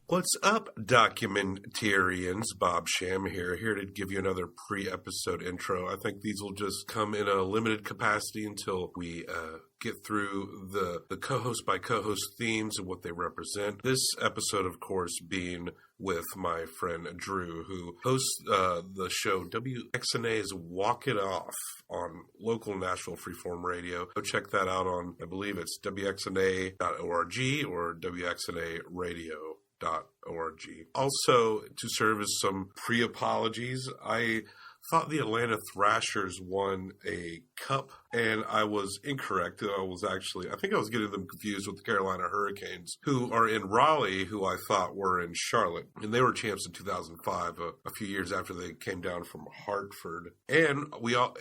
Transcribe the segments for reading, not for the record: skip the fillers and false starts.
What's up, Documenteerians? Bob Sham here to give you another pre-episode intro. I think these will just come in a limited capacity until we get through the co-host by co-host themes and what they represent. This episode, of course, being with my friend Drew, who hosts the show WXNA's Walk It Off on local Nashville freeform radio. Go check that out on, I believe it's wxna.org or wxnaradio.org. Also, to serve as some pre-apologies, I thought the Atlanta Thrashers won a cup, and I was incorrect. I think I was getting them confused with the Carolina Hurricanes, who are in Raleigh, who I thought were in Charlotte. And they were champs in 2005, a few years after they came down from Hartford. And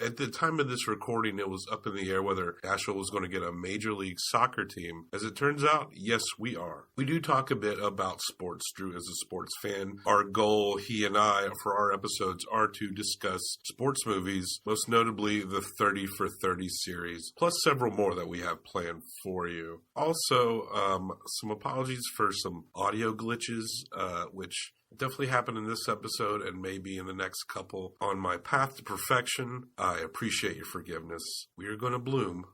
at the time of this recording, it was up in the air whether Nashville was going to get a Major League Soccer team. As it turns out, yes, we are. We do talk a bit about sports. Drew is a sports fan. Our goal, he and I, for our episodes are to discuss sports movies, most notably the 30 for 30 series, plus several more that we have planned for you. Also, some apologies for some audio glitches, which definitely happened in this episode and maybe in the next couple. On my path to perfection, I appreciate your forgiveness. We are going to bloom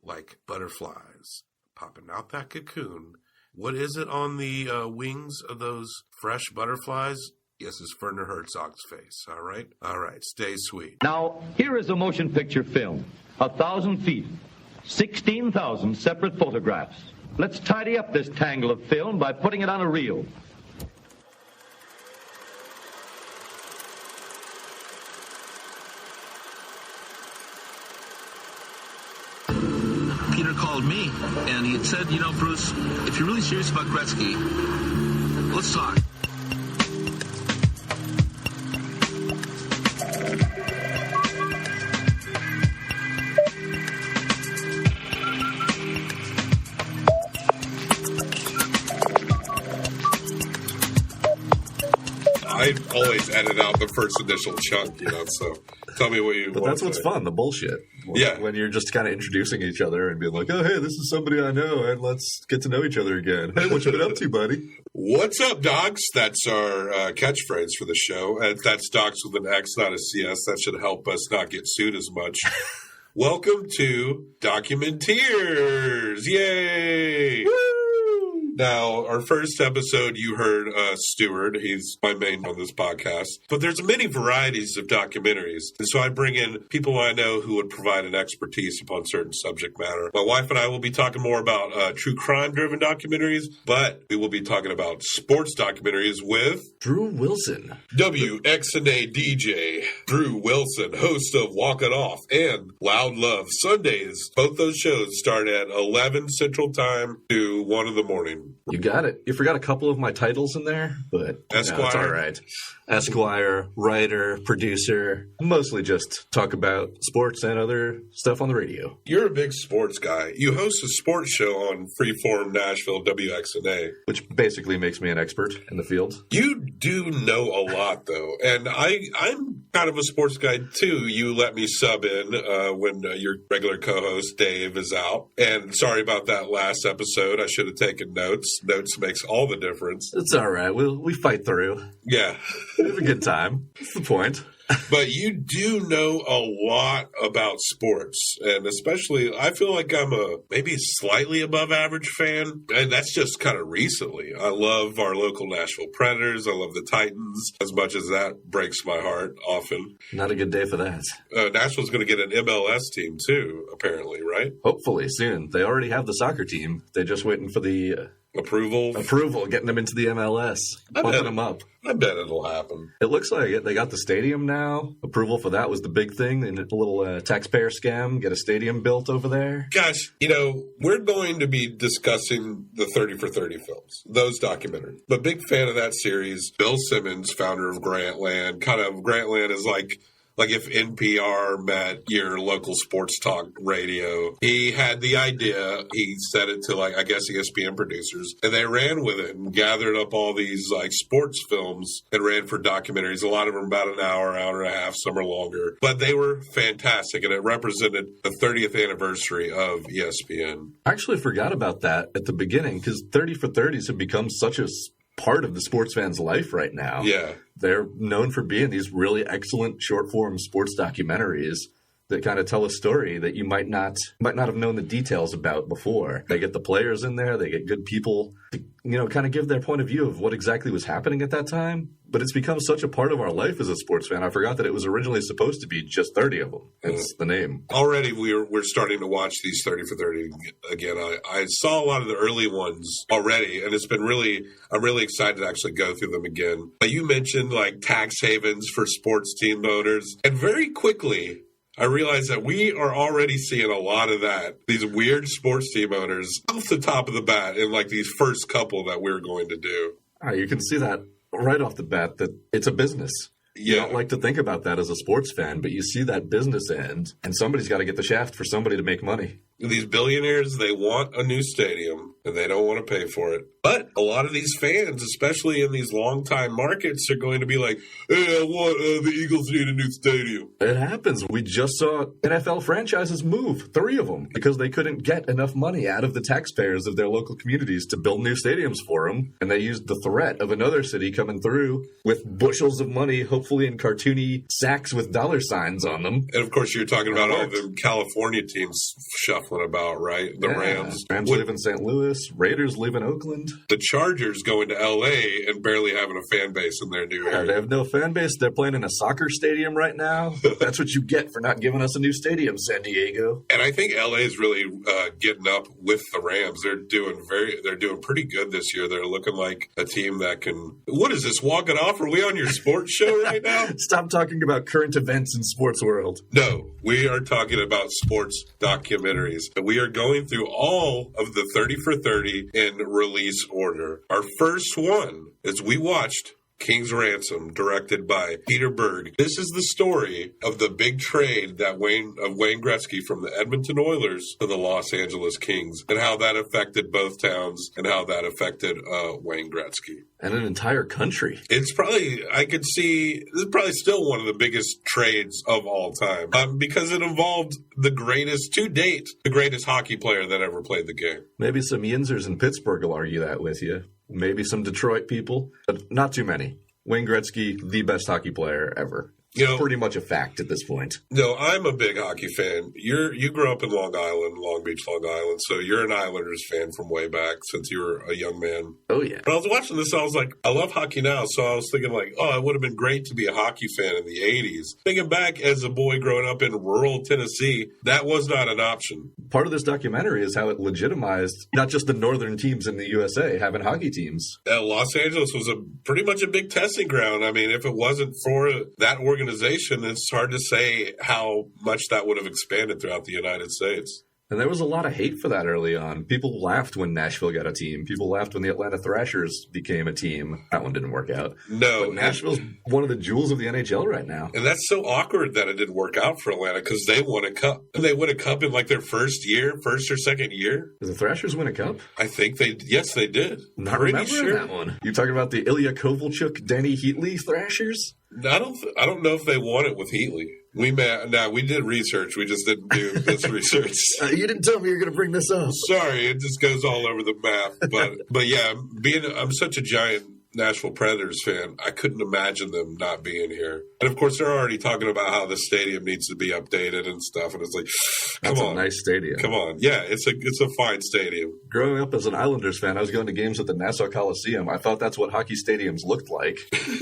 like butterflies, popping out that cocoon. What is it on the wings of those fresh butterflies? Yes, it's Werner Herzog's face, all right? All right, stay sweet. Now, here is a motion picture film. 1,000 feet, 16,000 separate photographs. Let's tidy up this tangle of film by putting it on a reel. Peter called me, and he had said, you know, Bruce, if you're really serious about Gretzky, let's talk. I always edit out the first initial chunk, so tell me what you want. But that's what's fun, the bullshit. Yeah. When you're just kind of introducing each other and being like, oh, hey, this is somebody I know, and let's get to know each other again. Hey, what you been up to, buddy? What's up, dogs? That's our catchphrase for the show. That's dogs with an X, not a CS. That should help us not get sued as much. Welcome to Documenteers. Yay! Woo! Now, our first episode, you heard Stewart. He's my main on this podcast. But there's many varieties of documentaries. And so I bring in people I know who would provide an expertise upon certain subject matter. My wife and I will be talking more about true crime-driven documentaries, but we will be talking about sports documentaries with Drew Wilson. WXNA DJ Drew Wilson, host of Walk It Off and Loud Love Sundays. Both those shows start at 11 Central Time to 1 in the morning. You got it. You forgot a couple of my titles in there, but Esquire. It's all right. Esquire, writer, producer, mostly just talk about sports and other stuff on the radio. You're a big sports guy. You host a sports show on Freeform Nashville WXNA. Which basically makes me an expert in the field. You do know a lot, though. And I'm kind of a sports guy, too. You let me sub in when your regular co-host, Dave, is out. And sorry about that last episode. I should have taken notes. Notes makes all the difference. It's all right. We fight through. Yeah. We have a good time. That's the point. But you do know a lot about sports, and especially I feel like I'm a maybe slightly above average fan, and that's just kind of recently. I love our local Nashville Predators. I love the Titans, as much as that breaks my heart often. Not a good day for that. Nashville's going to get an MLS team too, apparently, right? Hopefully soon. They already have the soccer team. They're just waiting for the Approval, getting them into the MLS, bumping them up. I bet it'll happen. It looks like it. They got the stadium now. Approval for that was the big thing. And a little taxpayer scam, get a stadium built over there. Gosh, we're going to be discussing the 30 for 30 films, those documentaries. I'm a big fan of that series. Bill Simmons, founder of Grantland. Grantland is like like if NPR met your local sports talk radio. He had the idea. He said it to, like, I guess ESPN producers, and they ran with it and gathered up all these like sports films and ran for documentaries. A lot of them about an hour, hour and a half, some are longer, but they were fantastic, and it represented the 30th anniversary of ESPN. I actually forgot about that at the beginning because 30 for 30s have become such a part of the sports fan's life right now. Yeah. They're known for being these really excellent short-form sports documentaries that kind of tell a story that you might not have known the details about before. They get the players in there. They get good people to, kind of give their point of view of what exactly was happening at that time. But it's become such a part of our life as a sports fan. I forgot that it was originally supposed to be just 30 of them. It's the name. Already we're starting to watch these 30 for 30 again. I saw a lot of the early ones already, and I'm really excited to actually go through them again. But you mentioned like tax havens for sports team owners, and very quickly I realized that we are already seeing a lot of that. These weird sports team owners off the top of the bat in like these first couple that we're going to do. You can see that right off the bat that it's a business. You don't like to think about that as a sports fan, but you see that business end, and somebody's got to get the shaft for somebody to make money. These billionaires, they want a new stadium, and they don't want to pay for it. But a lot of these fans, especially in these long-time markets, are going to be like, hey, I want the Eagles need a new stadium. It happens. We just saw NFL franchises move, 3 of them, because they couldn't get enough money out of the taxpayers of their local communities to build new stadiums for them. And they used the threat of another city coming through with bushels of money, hopefully in cartoony sacks with dollar signs on them. And, of course, you're talking about all the California teams shuffling about, right? The Rams. Rams live in St. Louis. Raiders live in Oakland. The Chargers going to L.A. and barely having a fan base in their new area. They have no fan base. They're playing in a soccer stadium right now. That's what you get for not giving us a new stadium, San Diego. And I think L.A. is really getting up with the Rams. They're doing pretty good this year. They're looking like a team that can. What is this? Walk it off? Are we on your sports show right now? Stop talking about current events in sports world. No, we are talking about sports documentaries. We are going through all of the 30 for 30 in release order. Our first one is we watched King's Ransom, directed by Peter Berg. This is the story of the big trade that Wayne Gretzky from the Edmonton Oilers to the Los Angeles Kings, and how that affected both towns and how that affected Wayne Gretzky. And an entire country. It's probably, this is probably still one of the biggest trades of all time because it involved the greatest hockey player that ever played the game. Maybe some Yinzers in Pittsburgh will argue that with you. Maybe some Detroit people, but not too many. Wayne Gretzky, the best hockey player ever. Pretty much a fact at this point. No, I'm a big hockey fan. You grew up in Long Beach, Long Island, so you're an Islanders fan from way back since you were a young man. Oh, yeah. When I was watching this, I was like, I love hockey now, so I was thinking like, it would have been great to be a hockey fan in the 80s. Thinking back as a boy growing up in rural Tennessee, that was not an option. Part of this documentary is how it legitimized not just the northern teams in the USA having hockey teams. Los Angeles was pretty much a big testing ground. I mean, if it wasn't for that organization, it's hard to say how much that would have expanded throughout the United States. And there was a lot of hate for that early on. People laughed when Nashville got a team. People laughed when the Atlanta Thrashers became a team. That one didn't work out. No. But Nashville's one of the jewels of the NHL right now. And that's so awkward that it didn't work out for Atlanta because they won a cup. And they won a cup in like their first or second year. Did the Thrashers win a cup? I think they did. Not remembering that one. You talking about the Ilya Kovalchuk, Denny Heatley Thrashers? I don't know if they won it with Heatley. We did research. We just didn't do this research. You didn't tell me you were going to bring this up. Sorry, it just goes all over the map. But yeah, I'm such a giant Nashville Predators fan, I couldn't imagine them not being here. And of course, they're already talking about how the stadium needs to be updated and stuff. And it's like, That's a nice stadium. Come on. Yeah, it's a fine stadium. Growing up as an Islanders fan, I was going to games at the Nassau Coliseum. I thought that's what hockey stadiums looked like.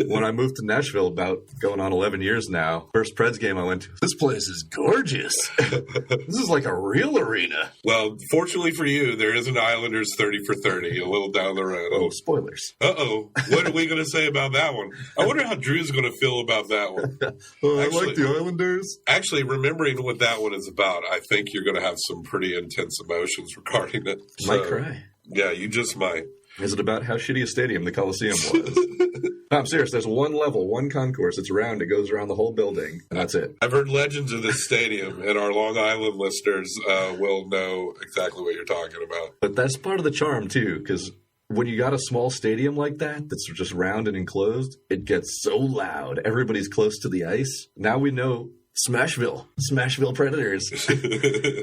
When I moved to Nashville about going on 11 years now, first Preds game I went to, this place is gorgeous. This is like a real arena. Well, fortunately for you, there is an Islanders 30 for 30 a little down the road. Oh, spoilers. Uh-oh. What are we going to say about that one? I wonder how Drew's going to feel about that one. I like the Islanders. Actually, remembering what that one is about, I think you're going to have some pretty intense emotions regarding it. Might cry. Yeah, you just might. Is it about how shitty a stadium the Coliseum was? No, I'm serious. There's one level, one concourse. It's round. It goes around the whole building, and that's it. I've heard legends of this stadium, and our Long Island listeners will know exactly what you're talking about. But that's part of the charm, too, because when you got a small stadium like that that's just round and enclosed, it gets so loud. Everybody's close to the ice. Now we know Smashville Predators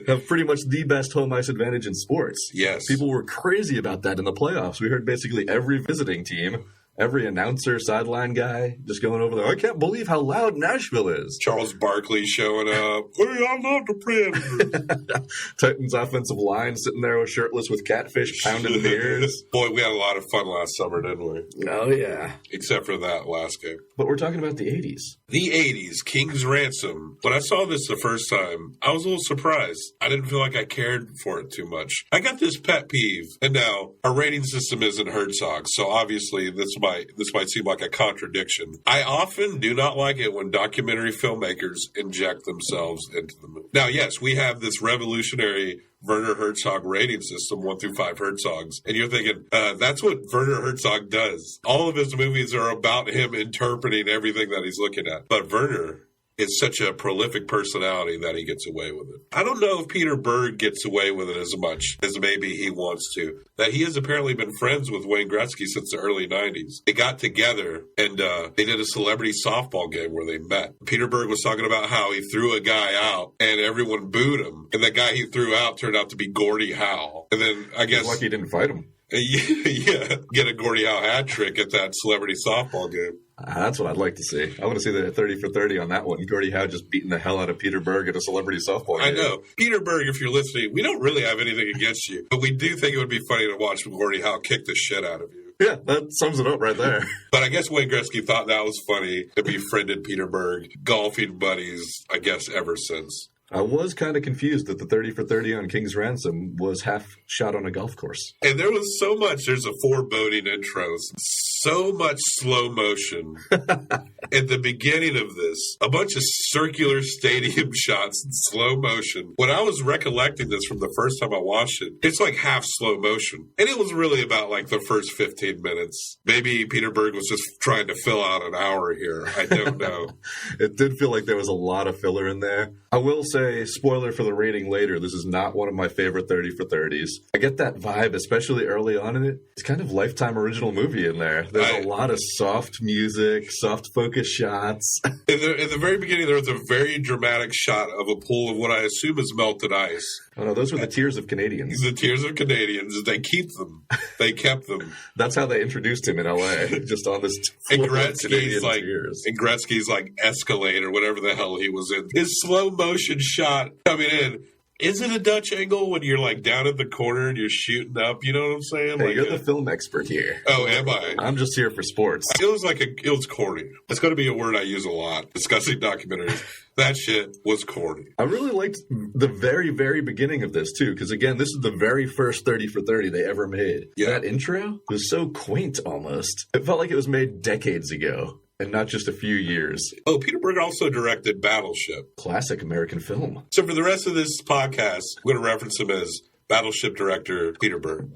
have pretty much the best home ice advantage in sports. Yes. People were crazy about that in the playoffs. We heard basically every visiting team, every announcer, sideline guy, just going over there. I can't believe how loud Nashville is. Charles Barkley showing up. Hey, I love the Predators. Titans offensive line sitting there shirtless with catfish pounding beers. Boy, we had a lot of fun last summer, didn't we? Oh, yeah. Except for that last game. But we're talking about the 80s. The 80s, King's Ransom. When I saw this the first time, I was a little surprised. I didn't feel like I cared for it too much. I got this pet peeve, and now our rating system isn't Herzog, so obviously this might seem like a contradiction. I often do not like it when documentary filmmakers inject themselves into the movie. Now, yes, we have this revolutionary Werner Herzog rating system, 1 through 5 Herzogs. And you're thinking, that's what Werner Herzog does. All of his movies are about him interpreting everything that he's looking at. But Werner is such a prolific personality that he gets away with it. I don't know if Peter Berg gets away with it as much as maybe he wants to. That he has apparently been friends with Wayne Gretzky since the early 90s. They got together and they did a celebrity softball game where they met. Peter Berg was talking about how he threw a guy out and everyone booed him. And the guy he threw out turned out to be Gordie Howe. And then I guess... Lucky he didn't fight him. Yeah, get a Gordie Howe hat trick at that celebrity softball game. That's what I'd like to see. I want to see the 30 for 30 on that one. Gordie Howe just beating the hell out of Peter Berg at a celebrity softball game. I know. Peter Berg, if you're listening, we don't really have anything against you, but we do think it would be funny to watch Gordie Howe kick the shit out of you. Yeah, that sums it up right there. But I guess Wayne Gretzky thought that was funny and befriended Peter Berg. Golfing buddies, I guess, ever since. I was kind of confused that the 30 for 30 on King's Ransom was half shot on a golf course. And there was so much, there's a foreboding intro, so much slow motion at the beginning of this. A bunch of circular stadium shots in slow motion. When I was recollecting this from the first time I watched it, it's like half slow motion. And it was really about like the first 15 minutes. Maybe Peter Berg was just trying to fill out an hour here. I don't know. It did feel like there was a lot of filler in there. I will say, spoiler for the rating later, this is not one of my favorite 30 for 30s. I get that vibe, especially early on in it. It's kind of Lifetime original movie in there. There's a lot of soft music, soft focus shots. In the very beginning, there was a very dramatic shot of a pool of what I assume is melted ice. Oh, no, those were the tears of Canadians. The tears of Canadians. They keep them. They kept them. That's how they introduced him in L.A., just on this and floor of Canadian like, tears. And Gretzky's like Escalade or whatever the hell he was in. His slow motion shot coming in. Is it a Dutch angle when you're like down at the corner and you're shooting up? You know what I'm saying? Hey, like you're the film expert here. Oh, am I? I'm just here for sports. It was corny. It's going to be a word I use a lot discussing documentaries. That shit was corny. I really liked the very, very beginning of this, too, because, again, this is the very first 30 for 30 they ever made. Yeah. That intro was so quaint, almost. It felt like it was made decades ago, and not just a few years. Oh, Peter Berg also directed Battleship. Classic American film. So for the rest of this podcast, I'm going to reference him as Battleship director Peter Berg.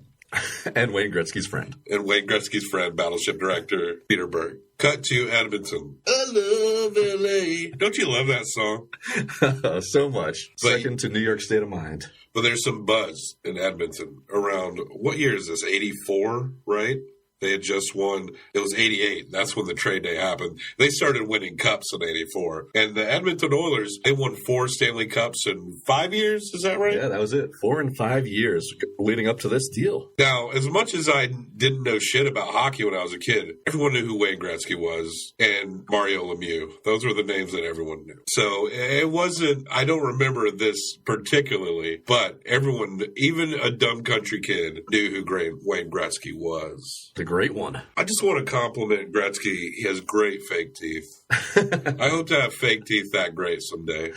And Wayne Gretzky's friend. And Wayne Gretzky's friend, Battleship director Peter Berg. Cut to Edmonton. I love L.A. Don't you love that song? So much. Second to New York State of Mind. But there's some buzz in Edmonton around, what year is this, 84, right? They had just won. It was 88. That's when the trade day happened. They started winning cups in 84. And the Edmonton Oilers, they won 4 Stanley Cups in 5 years. Is that right? Yeah, that was it. 4 and 5 years leading up to this deal. Now, as much as I didn't know shit about hockey when I was a kid, everyone knew who Wayne Gretzky was and Mario Lemieux. Those were the names that everyone knew. So it wasn't, I don't remember this particularly, but everyone, even a dumb country kid, knew who Wayne Gretzky was. The great one. I just want to compliment Gretzky. He has great fake teeth. I hope to have fake teeth that great someday.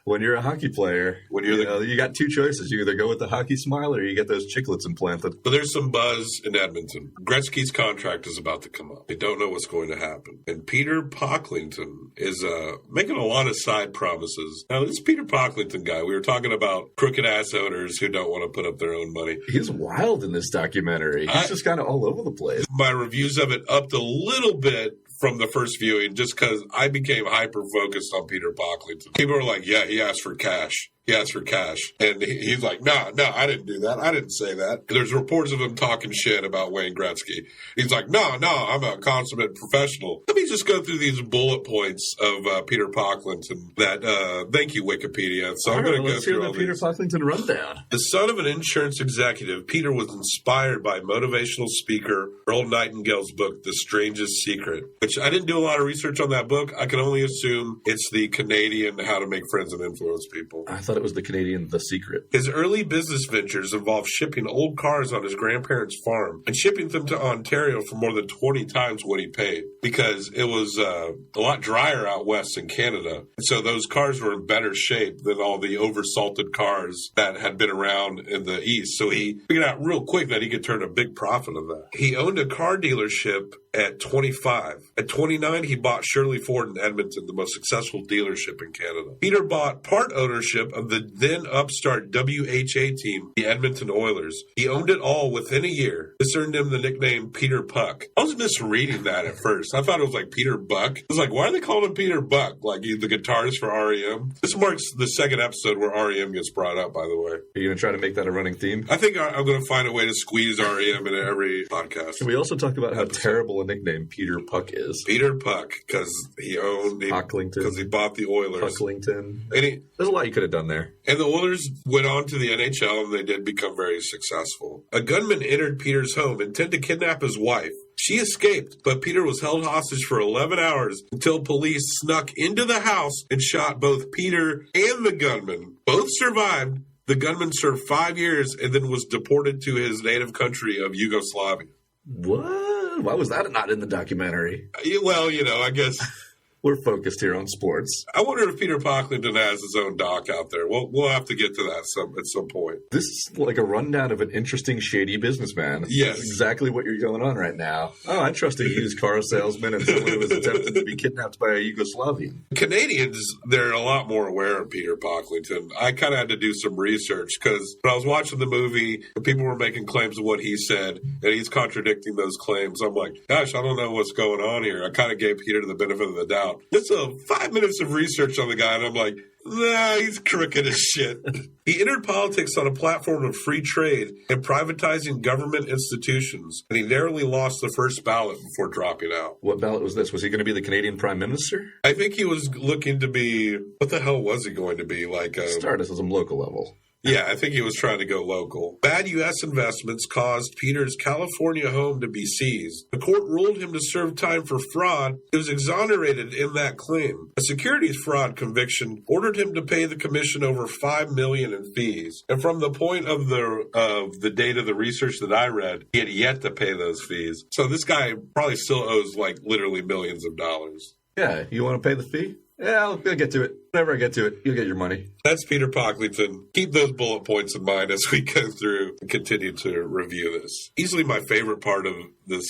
When you're a hockey player, you got two choices. You either go with the hockey smile or you get those chiclets implanted. But there's some buzz in Edmonton. Gretzky's contract is about to come up. They don't know what's going to happen. And Peter Pocklington is making a lot of side promises. Now, this Peter Pocklington guy, we were talking about crooked-ass owners who don't want to put up their own money. He's wild in this documentary. He's just kind of all over the place. My reviews of it upped a little bit from the first viewing just because I became hyper-focused on Peter Pocklington. People were like, yeah, he asked for cash. He asked for cash. And he's like, no, I didn't do that. I didn't say that. There's reports of him talking shit about Wayne Gretzky. He's like, no, I'm a consummate professional. Let me just go through these bullet points of Peter Pocklington that, thank you, Wikipedia. So I'm going to go through all the Peter Pocklington rundown. The son of an insurance executive, Peter was inspired by motivational speaker Earl Nightingale's book, The Strangest Secret, which I didn't do a lot of research on that book. I can only assume it's the Canadian How to Make Friends and Influence People. I thought it was the Canadian The Secret. His early business ventures involved shipping old cars on his grandparents' farm and shipping them to Ontario for more than 20 times what he paid because it was a lot drier out west in Canada. And so those cars were in better shape than all the oversalted cars that had been around in the east. So he figured out real quick that he could turn a big profit of that. He owned a car dealership at 25. At 29, he bought Shirley Ford in Edmonton, the most successful dealership in Canada. Peter bought part ownership of the then upstart WHA team, the Edmonton Oilers. He owned it all within a year. This earned him the nickname Peter Puck. I was misreading that at first. I thought it was like Peter Buck. I was like, why are they calling him Peter Buck? Like the guitarist for REM? This marks the second episode where REM gets brought up, by the way. Are you going to try to make that a running theme? I think I'm going to find a way to squeeze REM into every podcast. Can we also talk about how terrible a nickname Peter Puck is? Peter Puck, because he owned Pocklington. Because he bought the Oilers. Pocklington. And there's a lot you could have done there. And the Oilers went on to the NHL, and they did become very successful. A gunman entered Peter's home, intended to kidnap his wife. She escaped, but Peter was held hostage for 11 hours until police snuck into the house and shot both Peter and the gunman. Both survived. The gunman served 5 years and then was deported to his native country of Yugoslavia. What? Why was that not in the documentary? Well, I guess... We're focused here on sports. I wonder if Peter Pocklington has his own doc out there. We'll have to get to that at some point. This is like a rundown of an interesting, shady businessman. Yes. That's exactly what you're going on right now. Oh, I trust a used car salesman and someone who was attempting to be kidnapped by a Yugoslavian. Canadians, they're a lot more aware of Peter Pocklington. I kind of had to do some research because when I was watching the movie, people were making claims of what he said, and he's contradicting those claims. I'm like, gosh, I don't know what's going on here. I kind of gave Peter the benefit of the doubt. Just 5 minutes of research on the guy, and I'm like, nah, he's crooked as shit. He entered politics on a platform of free trade and privatizing government institutions, and he narrowly lost the first ballot before dropping out. What ballot was this? Was he going to be the Canadian Prime Minister? I think he was looking to be, what the hell was he going to be? Start us at some local level. Yeah, I think he was trying to go local. Bad U.S. investments caused Peter's California home to be seized. The court ruled him to serve time for fraud. He was exonerated in that claim. A securities fraud conviction ordered him to pay the commission over $5 million in fees. And from the point of the date of the research that I read, he had yet to pay those fees. So this guy probably still owes literally millions of dollars. Yeah, you want to pay the fee? Yeah, I'll get to it. Whenever I get to it, you'll get your money. That's Peter Pocklington. Keep those bullet points in mind as we go through and continue to review this. Easily my favorite part of this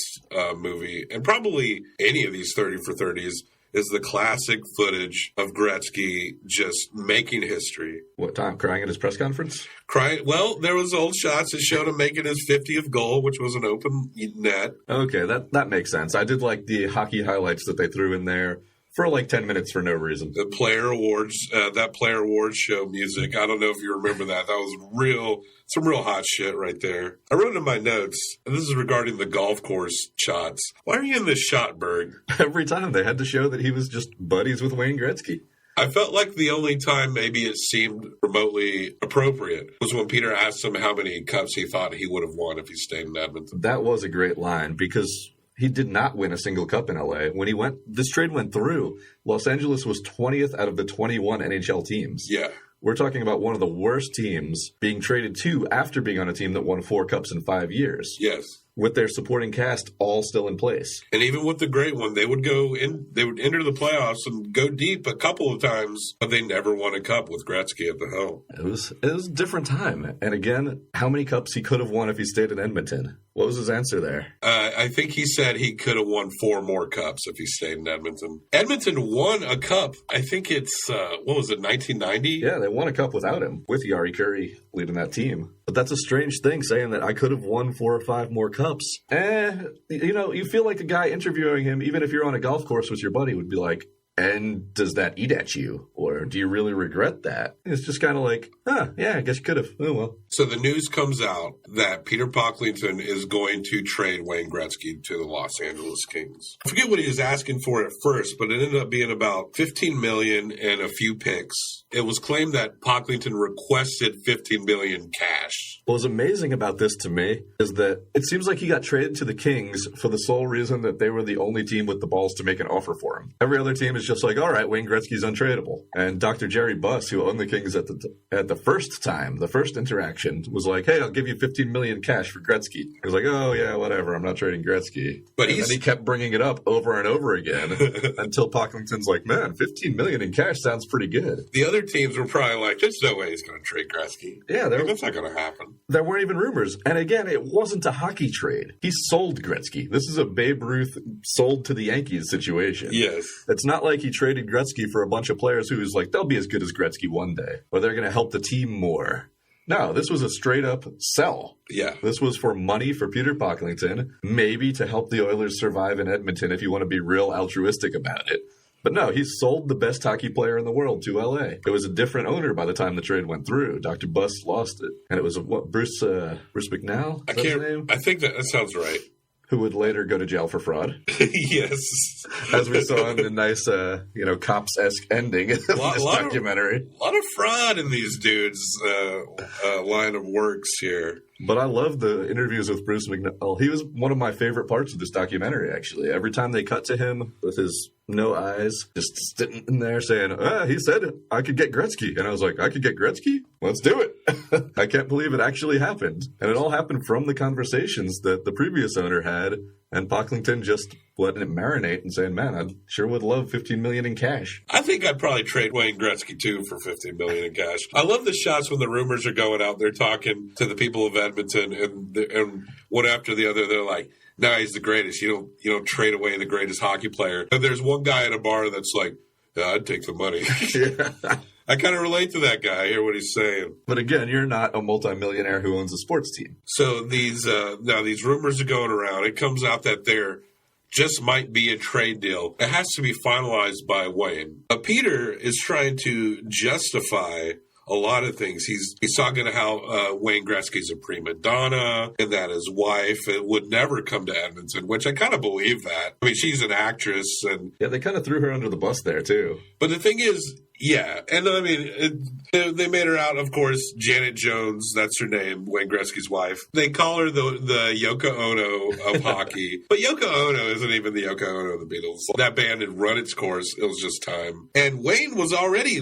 movie, and probably any of these 30 for 30s, is the classic footage of Gretzky just making history. What time? Crying at his press conference? Crying? Well, there was old shots that showed him making his 50th goal, which was an open net. Okay, that makes sense. I did like the hockey highlights that they threw in there for 10 minutes for no reason. The player awards, that player awards show music. I don't know if you remember that. That was some real hot shit right there. I wrote in my notes, and this is regarding the golf course shots. Why are you in this shot, Berg? Every time they had to show that he was just buddies with Wayne Gretzky. I felt like the only time maybe it seemed remotely appropriate was when Peter asked him how many cups he thought he would have won if he stayed in Edmonton. That was a great line because he did not win a single cup in LA. When this trade went through, Los Angeles was 20th out of the 21 NHL teams. Yeah. We're talking about one of the worst teams being traded to after being on a team that won 4 cups in 5 years. Yes. with their supporting cast all still in place. And even with the great one, they would enter the playoffs and go deep a couple of times, but they never won a cup with Gretzky at the helm. It was a different time. And again, how many cups he could have won if he stayed in Edmonton? What was his answer there? I think he said he could have won 4 more cups if he stayed in Edmonton. Edmonton won a cup. I think it's, 1990? Yeah, they won a cup without him, with Yari Curry leading that team. But that's a strange thing, saying that I could have won 4 or 5 more cups. You feel like the guy interviewing him, even if you're on a golf course with your buddy, would be like, and does that eat at you? Or do you really regret that? It's just kind of like, yeah, I guess you could have. Oh, well. So the news comes out that Peter Pocklington is going to trade Wayne Gretzky to the Los Angeles Kings. I forget what he was asking for at first, but it ended up being about $15 million and a few picks. It was claimed that Pocklington requested $15 million cash. What was amazing about this to me is that it seems like he got traded to the Kings for the sole reason that they were the only team with the balls to make an offer for him. Every other team is just like, all right, Wayne Gretzky's untradeable. And Dr. Jerry Buss, who owned the Kings at the first interaction, was like, hey, I'll give you $15 million cash for Gretzky. He was like, oh, yeah, whatever. I'm not trading Gretzky. But then he kept bringing it up over and over again until Pocklington's like, man, $15 million in cash sounds pretty good. The other teams were probably like, there's no way he's going to trade Gretzky. Yeah, that's not going to happen. There weren't even rumors. And again, it wasn't a hockey trade. He sold Gretzky. This is a Babe Ruth sold to the Yankees situation. Yes. It's not like he traded Gretzky for a bunch of players who was like, they'll be as good as Gretzky one day, or they're going to help the team more. No, this was a straight-up sell. Yeah. This was for money for Peter Pocklington, maybe to help the Oilers survive in Edmonton if you want to be real altruistic about it. But no, he sold the best hockey player in the world to L.A. It was a different owner by the time the trade went through. Dr. Buss lost it. And it was, Bruce McNall? I can't. His name? I think that sounds right. Who would later go to jail for fraud. Yes. As we saw in the nice, cops-esque ending of this documentary. A lot of fraud in these dudes' line of works here. But I love the interviews with Bruce McNall. He was one of my favorite parts of this documentary, actually. Every time they cut to him with his no eyes, just sitting in there saying, he said I could get Gretzky. And I was like, I could get Gretzky? Let's do it. I can't believe it actually happened. And it all happened from the conversations that the previous owner had, and Pocklington just letting it marinate and saying, man, I sure would love $15 million in cash. I think I'd probably trade Wayne Gretzky, too, for $15 million in cash. I love the shots when the rumors are going out. They're talking to the people of Edmonton, and one after the other, they're like, no, he's the greatest. You don't trade away the greatest hockey player. And there's one guy at a bar that's like, yeah, I'd take the money. Yeah. I kind of relate to that guy. I hear what he's saying. But again, you're not a multimillionaire who owns a sports team. So these rumors are going around. It comes out that there just might be a trade deal. It has to be finalized by Wayne. Peter is trying to justify a lot of things. He's talking to how Wayne Gretzky's a prima donna and that his wife would never come to Edmonton, which I kind of believe that. I mean, she's an actress. And yeah, they kind of threw her under the bus there, too. But the thing is, yeah, and I mean, they made her out, of course, Janet Jones, that's her name, Wayne Gretzky's wife. They call her the Yoko Ono of hockey. But Yoko Ono isn't even the Yoko Ono of the Beatles. That band had run its course. It was just time. And Wayne was already,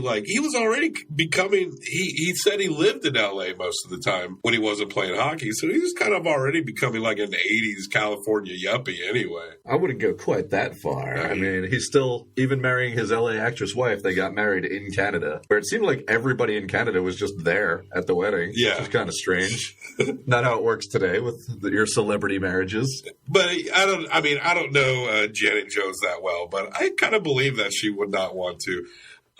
becoming, he said he lived in L.A. most of the time when he wasn't playing hockey. So he was kind of already becoming like an 80s California yuppie anyway. I wouldn't go quite that far. I mean, he's still, even marrying his L.A. actress wife, they got married in Canada, where it seemed like everybody in Canada was just there at the wedding. Yeah. Which is kind of strange. Not how it works today with your celebrity marriages. But I don't know Janet Jones that well, but I kind of believe that she would not want to.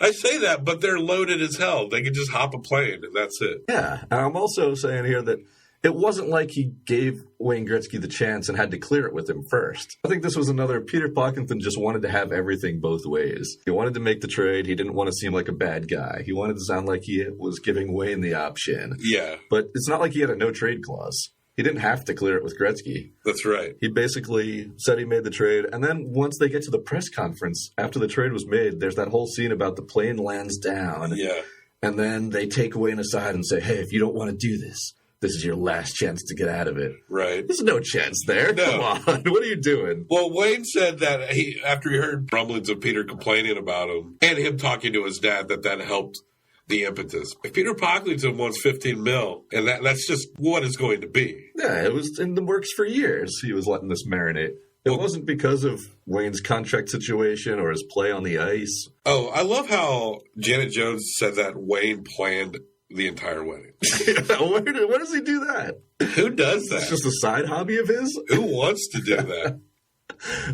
I say that, but they're loaded as hell. They can just hop a plane, and that's it. Yeah. And I'm also saying here that it wasn't like he gave Wayne Gretzky the chance and had to clear it with him first. I think this was another Peter Pocklington just wanted to have everything both ways. He wanted to make the trade. He didn't want to seem like a bad guy. He wanted to sound like he was giving Wayne the option. Yeah. But it's not like he had a no-trade clause. He didn't have to clear it with Gretzky. That's right. He basically said he made the trade. And then once they get to the press conference, after the trade was made, there's that whole scene about the plane lands down. Yeah. And then they take Wayne aside and say, hey, if you don't want to do this, this is your last chance to get out of it. Right. There's no chance there. No. Come on. What are you doing? Well, Wayne said that after he heard rumblings of Peter complaining about him and him talking to his dad, that helped the impetus. If Peter Pocklington wants $15 million, and that's just what it's going to be. Yeah, it was in the works for years. He was letting this marinate. It wasn't because of Wayne's contract situation or his play on the ice. Oh, I love how Janet Jones said that Wayne planned the entire wedding. Where does he do that? Who does that? It's just a side hobby of his? Who wants to do that?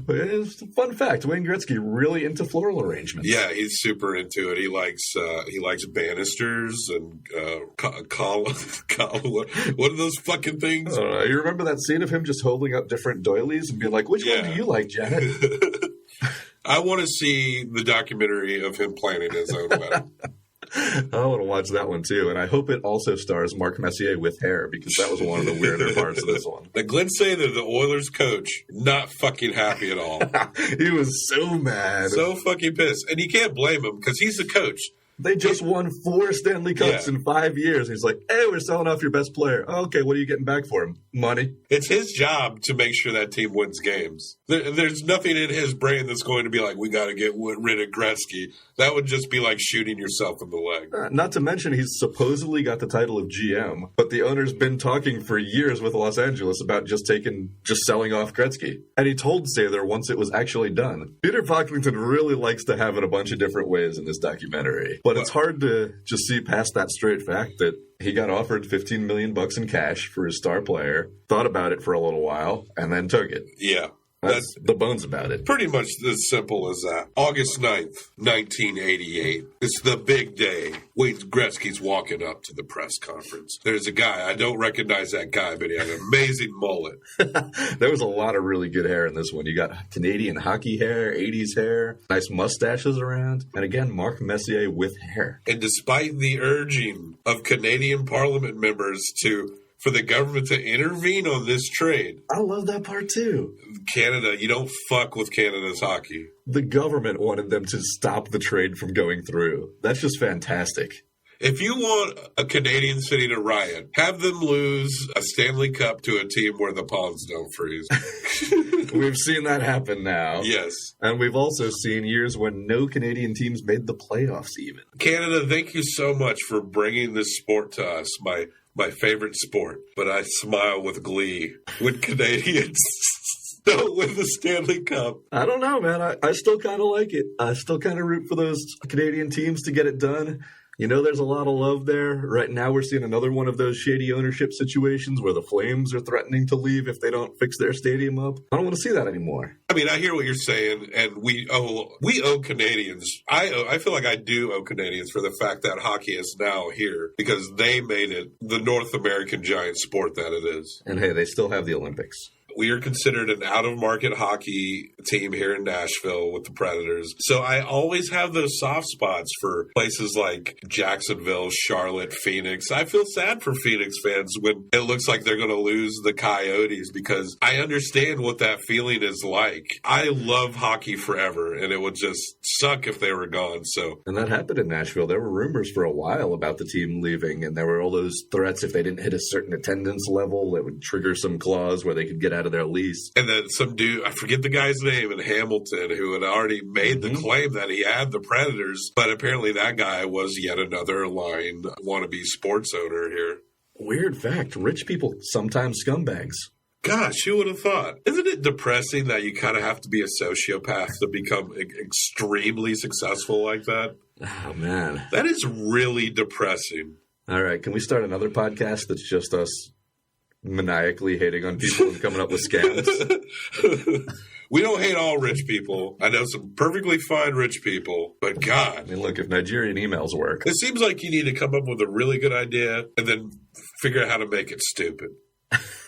It's a fun fact. Wayne Gretzky really into floral arrangements. Yeah, he's super into it. He likes banisters and what are those fucking things? You remember that scene of him just holding up different doilies and being like, "Which one do you like, Janet?" I want to see the documentary of him planning his own wedding. I want to watch that one too, and I hope it also stars Mark Messier with hair, because that was one of the weirder parts of this one. Now, Glenn Sather, the Oilers coach, not fucking happy at all. He was so mad. So fucking pissed. And you can't blame him, because he's the coach. They just won 4 Stanley Cups in 5 years. He's like, "Hey, we're selling off your best player." Okay, what are you getting back for him? Money. It's his job to make sure that team wins games. There's nothing in his brain that's going to be like, we got to get rid of Gretzky. That would just be like shooting yourself in the leg. Not to mention, he's supposedly got the title of GM, but the owner's been talking for years with Los Angeles about just selling off Gretzky. And he told Sather once it was actually done. Peter Pocklington really likes to have it a bunch of different ways in this documentary. But it's hard to just see past that straight fact that he got offered $15 million in cash for his star player, thought about it for a little while, and then took it. Yeah. That's the bones about it. Pretty much as simple as that. August 9th, 1988. It's the big day. Wayne Gretzky's walking up to the press conference. There's a guy. I don't recognize that guy, but he had an amazing mullet. There was a lot of really good hair in this one. You got Canadian hockey hair, 80s hair, nice mustaches around, and again, Mark Messier with hair. And despite the urging of Canadian Parliament members for the government to intervene on this trade. I love that part too. Canada, you don't fuck with Canada's hockey. The government wanted them to stop the trade from going through. That's just fantastic. If you want a Canadian city to riot, have them lose a Stanley Cup to a team where the ponds don't freeze. We've seen that happen now. Yes. And we've also seen years when no Canadian teams made the playoffs even. Canada, thank you so much for bringing this sport to us, my favorite sport. But I smile with glee when Canadians don't win the Stanley Cup. I don't know, man. I still kind of like it. I still kind of root for those Canadian teams to get it done. You know, there's a lot of love there. Right now, we're seeing another one of those shady ownership situations where the Flames are threatening to leave if they don't fix their stadium up. I don't want to see that anymore. I mean, I hear what you're saying, and we owe Canadians. I feel like I do owe Canadians for the fact that hockey is now here because they made it the North American giant sport that it is. And hey, they still have the Olympics. We are considered an out-of-market hockey team here in Nashville with the Predators. So I always have those soft spots for places like Jacksonville, Charlotte, Phoenix. I feel sad for Phoenix fans when it looks like they're going to lose the Coyotes because I understand what that feeling is like. I love hockey forever, and it would just suck if they were gone. And that happened in Nashville. There were rumors for a while about the team leaving, and there were all those threats if they didn't hit a certain attendance level that would trigger some clause where they could get out of their lease. And then some dude, I forget the guy's name in Hamilton, who had already made the claim that he had the Predators, but apparently that guy was yet another lying wannabe sports owner here. Weird fact, rich people sometimes scumbags. Gosh, who would have thought? Isn't it depressing that you kind of have to be a sociopath to become extremely successful like that? Oh, man. That is really depressing. All right, can we start another podcast that's just us maniacally hating on people and coming up with scams? We don't hate all rich people. I know some perfectly fine rich people, but God. I mean, look, if Nigerian emails work. It seems like you need to come up with a really good idea and then figure out how to make it stupid.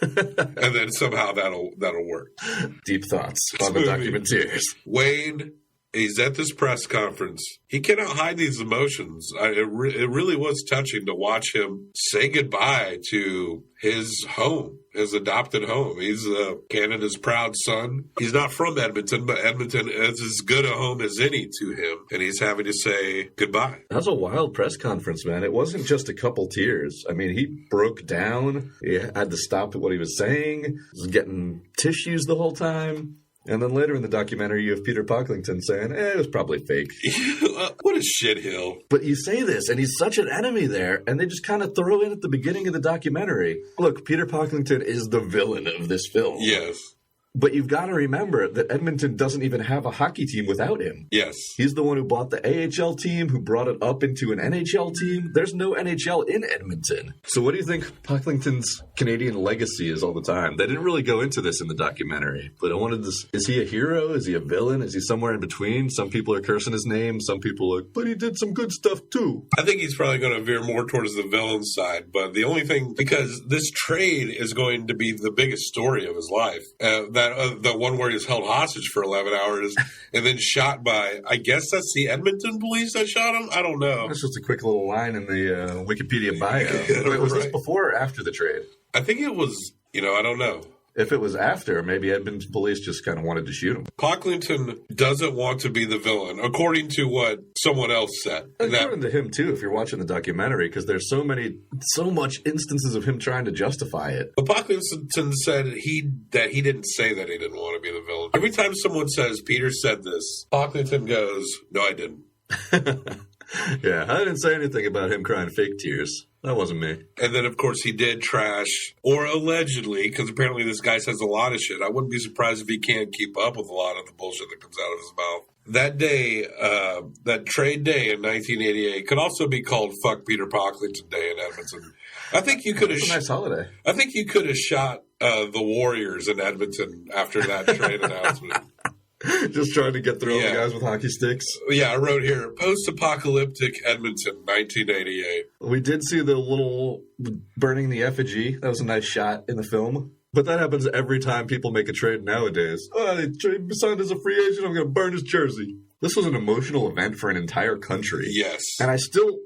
And then somehow that'll work. Deep thoughts on the Documenteers. Wayne, he's at this press conference. He cannot hide these emotions. It really was touching to watch him say goodbye to his home, his adopted home. He's Canada's proud son. He's not from Edmonton, but Edmonton is as good a home as any to him. And he's having to say goodbye. That was a wild press conference, man. It wasn't just a couple tears. I mean, he broke down. He had to stop what he was saying. He was getting tissues the whole time. And then later in the documentary, you have Peter Pocklington saying, it was probably fake. What a shithill. But you say this, and he's such an enemy there, and they just kind of throw in at the beginning of the documentary, look, Peter Pocklington is the villain of this film. Yes. But you've got to remember that Edmonton doesn't even have a hockey team without him. Yes. He's the one who bought the AHL team, who brought it up into an NHL team. There's no NHL in Edmonton. So what do you think Pocklington's Canadian legacy is all the time? They didn't really go into this in the documentary, but I wanted to... Is he a hero? Is he a villain? Is he somewhere in between? Some people are cursing his name. Some people are like, but he did some good stuff too. I think he's probably going to veer more towards the villain side, but the only thing... Because this trade is going to be the biggest story of his life. The one where he was held hostage for 11 hours and then shot by, I guess that's the Edmonton police that shot him? I don't know. That's just a quick little line in the Wikipedia bio. Wait, was this before or after the trade? I think it was, I don't know. If it was after, maybe Edmonton police just kind of wanted to shoot him. Pocklington doesn't want to be the villain, according to what someone else said. According to him, too, if you're watching the documentary, because there's so much instances of him trying to justify it. But Pocklington said that he didn't say that he didn't want to be the villain. Every time someone says, Peter said this, Pocklington goes, no, I didn't. Yeah, I didn't say anything about him crying fake tears. That wasn't me. And then, of course, he did trash, or allegedly, because apparently this guy says a lot of shit. I wouldn't be surprised if he can't keep up with a lot of the bullshit that comes out of his mouth. That day, that trade day in 1988 could also be called Fuck Peter Pocklington Day in Edmonton. I think you could have... It's a nice holiday. I think you could have shot the Warriors in Edmonton after that trade announcement. Just trying to get through all the guys with hockey sticks. Yeah, I wrote here, post-apocalyptic Edmonton, 1988. We did see the little burning the effigy. That was a nice shot in the film. But that happens every time people make a trade nowadays. Oh, they signed as a free agent, I'm going to burn his jersey. This was an emotional event for an entire country. Yes. And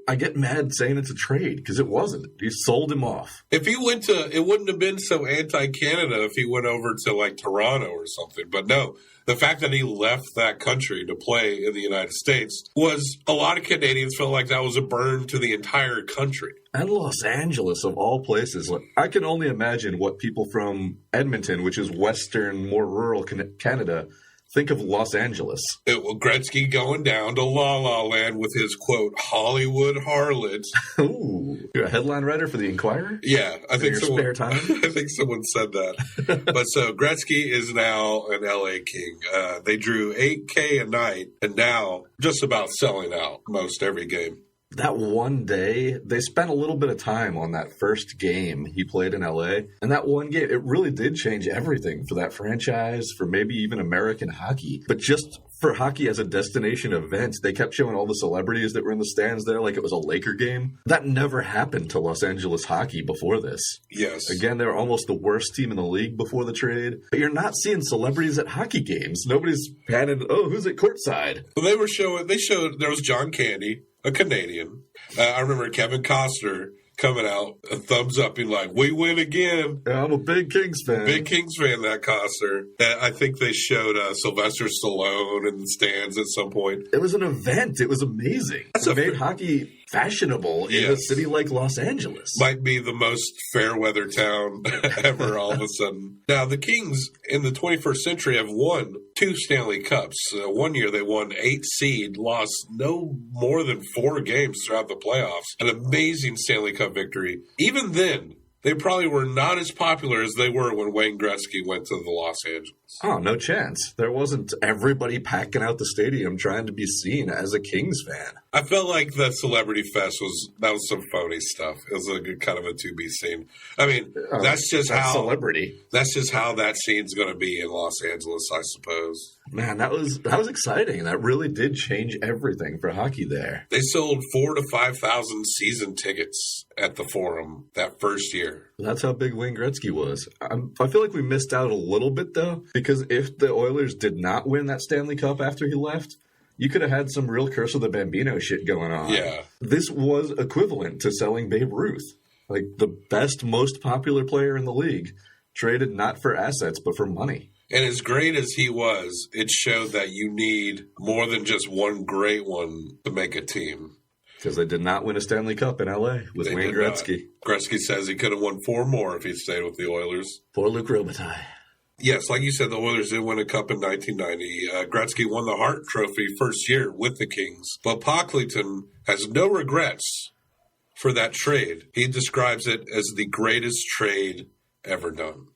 I get mad saying it's a trade, because it wasn't. He sold him off. If he went to, it wouldn't have been so anti-Canada if he went over to, like, Toronto or something. But no, the fact that he left that country to play in the United States was, a lot of Canadians felt like that was a burn to the entire country. And Los Angeles, of all places. Like, I can only imagine what people from Edmonton, which is western, more rural Canada, think of Los Angeles. Gretzky going down to La La Land with his, quote, Hollywood harlot. Ooh. You're a headline writer for The Inquirer? Yeah. I think someone, spare time? I think someone said that. But so Gretzky is now an LA King. They drew $8K a night and now just about selling out most every game. That one day, they spent a little bit of time on that first game he played in LA. And that one game, it really did change everything for that franchise, for maybe even American hockey. But just for hockey as a destination event, they kept showing all the celebrities that were in the stands there like it was a Laker game. That never happened to Los Angeles hockey before this. Yes. Again, they were almost the worst team in the league before the trade. But you're not seeing celebrities at hockey games. Nobody's panning, oh, who's at courtside? Well, they showed, there was John Candy, a Canadian. I remember Kevin Costner coming out, a thumbs up, being like, we win again. Yeah, I'm a big Kings fan. Big Kings fan, that Costner. I think they showed Sylvester Stallone in the stands at some point. It was an event. It was amazing. It made hockey fashionable in a city like Los Angeles. Might be the most fair weather town ever all of a sudden. Now, the Kings in the 21st century have won 2 Stanley Cups. One year they won 8 seed, lost no more than 4 games throughout the playoffs. An amazing Stanley Cup victory. Even then, they probably were not as popular as they were when Wayne Gretzky went to the Los Angeles. Oh, no chance. There wasn't everybody packing out the stadium trying to be seen as a Kings fan. I felt like the Celebrity Fest was some phony stuff. It was a good kind of a to-be scene. I mean, that's just how that scene's going to be in Los Angeles, I suppose. Man, that was exciting. That really did change everything for hockey there. They sold 4,000 to 5,000 season tickets at the Forum that first year. That's how big Wayne Gretzky was. I feel like we missed out a little bit, though, because if the Oilers did not win that Stanley Cup after he left, you could have had some real Curse of the Bambino shit going on. Yeah. This was equivalent to selling Babe Ruth. Like, the best, most popular player in the league, traded not for assets, but for money. And as great as he was, it showed that you need more than just one great one to make a team. Because they did not win a Stanley Cup in L.A. with Wayne Gretzky. Gretzky says he could have won 4 more if he stayed with the Oilers. Poor Luc Robitaille. Yes, like you said, the Oilers did win a cup in 1990. Gretzky won the Hart Trophy first year with the Kings. But Pocklington has no regrets for that trade. He describes it as the greatest trade ever done.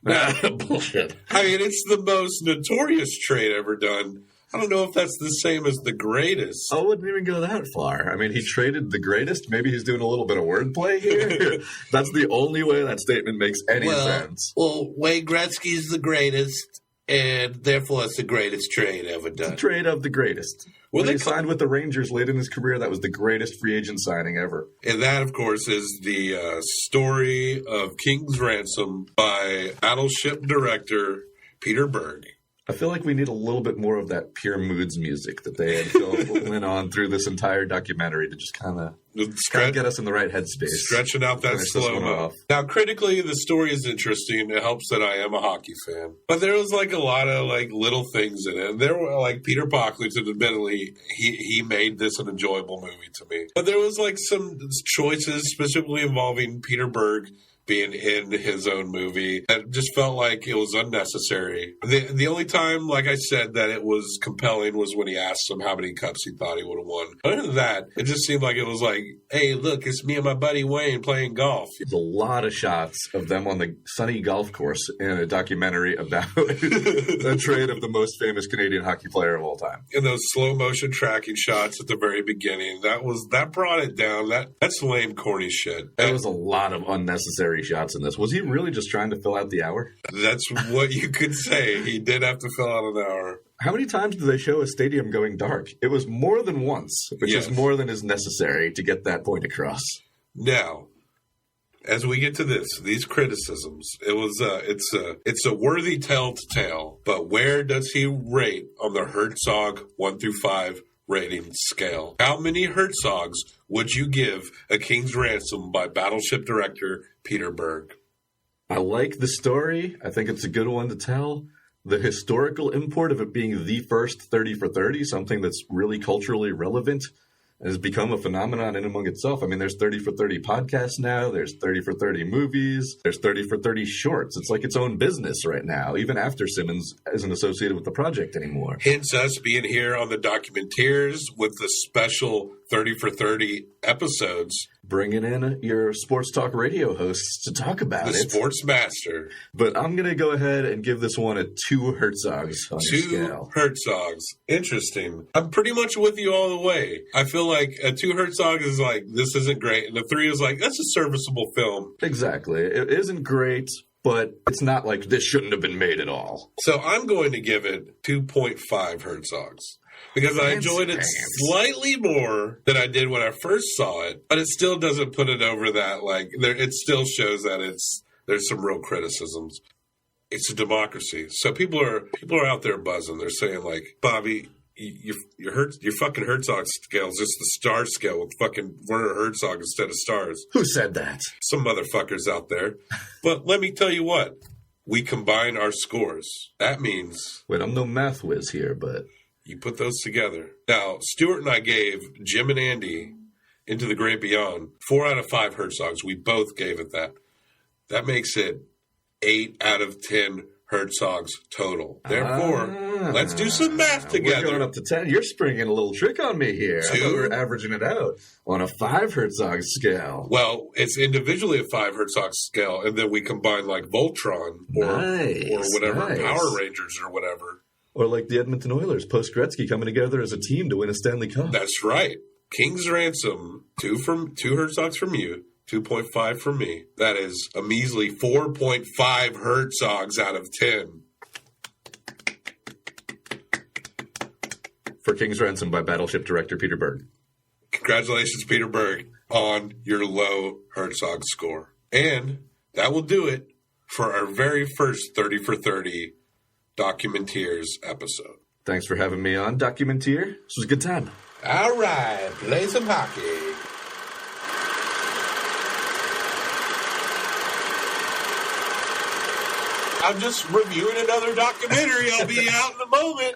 Bullshit. I mean, it's the most notorious trade ever done. I don't know if that's the same as the greatest. I wouldn't even go that far. I mean, he traded the greatest. Maybe he's doing a little bit of wordplay here. That's the only way that statement makes any sense. Well, Wayne Gretzky's the greatest, and therefore it's the greatest trade ever done. The trade of the greatest. Well, When he signed with the Rangers late in his career, that was the greatest free agent signing ever. And that, of course, is the story of King's Ransom by Battleship director Peter Berg. I feel like we need a little bit more of that Pure Moods music that they had went on through this entire documentary to just kind of get us in the right headspace. Stretching out that slow-mo. Now, critically, the story is interesting. It helps that I am a hockey fan. But there was, like, a lot of, like, little things in it. And there were, like, Peter Pocklington, admittedly, he made this an enjoyable movie to me. But there was, like, some choices specifically involving Peter Berg being in his own movie. That just felt like it was unnecessary. The only time, like I said, that it was compelling was when he asked him how many cups he thought he would have won. Other than that, it just seemed like it was like, hey, look, it's me and my buddy Wayne playing golf. There's a lot of shots of them on the sunny golf course in a documentary about the trade of the most famous Canadian hockey player of all time. And those slow motion tracking shots at the very beginning, that brought it down. That's lame, corny shit. There was a lot of unnecessary shots in this. Was he really just trying to fill out the hour? That's what you could say. He did have to fill out an hour. How many times do they show a stadium going dark? It was more than once, which is more than is necessary to get that point across. Now, as we get to these criticisms, it's a worthy tale to tale. But where does he rate on the Herzog 1 through 5 rating scale? How many Herzogs would you give A King's Ransom by Battleship director Peter Berg? I like the story. I think it's a good one to tell. The historical import of it being the first 30 for 30, something that's really culturally relevant, has become a phenomenon in among itself. I mean, there's 30 for 30 podcasts now. There's 30 for 30 movies. There's 30 for 30 shorts. It's like its own business right now, even after Simmons isn't associated with the project anymore. Hence us being here on the Documenteers with the special 30 for 30 episodes. Bringing in your sports talk radio hosts to talk about it. The Sports Master. But I'm going to go ahead and give this one a 2 Herzogs on your scale. 2 Herzogs. Interesting. I'm pretty much with you all the way. I feel like a 2 Herzog is like, this isn't great. And a 3 is like, that's a serviceable film. Exactly. It isn't great, but it's not like this shouldn't have been made at all. So I'm going to give it 2.5 Herzogs. Because I enjoyed it slightly more than I did when I first saw it, but it still doesn't put it over that. Like, it still shows that there's some real criticisms. It's a democracy, so people are out there buzzing. They're saying like, Bobby, your fucking Herzog scale is just the star scale with fucking Werner Herzog instead of stars. Who said that? Some motherfuckers out there. But let me tell you what, we combine our scores. That means, wait, I'm no math whiz here, but you put those together. Now, Stuart and I gave Jim and Andy Into the Great Beyond 4 out of 5 Herzogs. We both gave it that. That makes it 8 out of 10 Herzogs total. Therefore, let's do some math together. We're going up to 10. You're springing a little trick on me here. I thought we were averaging it out on a 5 Herzog scale. Well, it's individually a 5 Herzog scale, and then we combine like Voltron or whatever, Power Rangers or whatever. Or like the Edmonton Oilers, post-Gretzky coming together as a team to win a Stanley Cup. That's right. King's Ransom, 2 Herzogs from you, 2.5 from me. That is a measly 4.5 Herzogs out of 10. For King's Ransom by Battleship director Peter Berg. Congratulations, Peter Berg, on your low Herzog score. And that will do it for our very first 30 for 30 Documenteers episode. Thanks for having me on, Documenteer. This was a good time. All right, play some hockey. I'm just reviewing another documentary. I'll be out in a moment.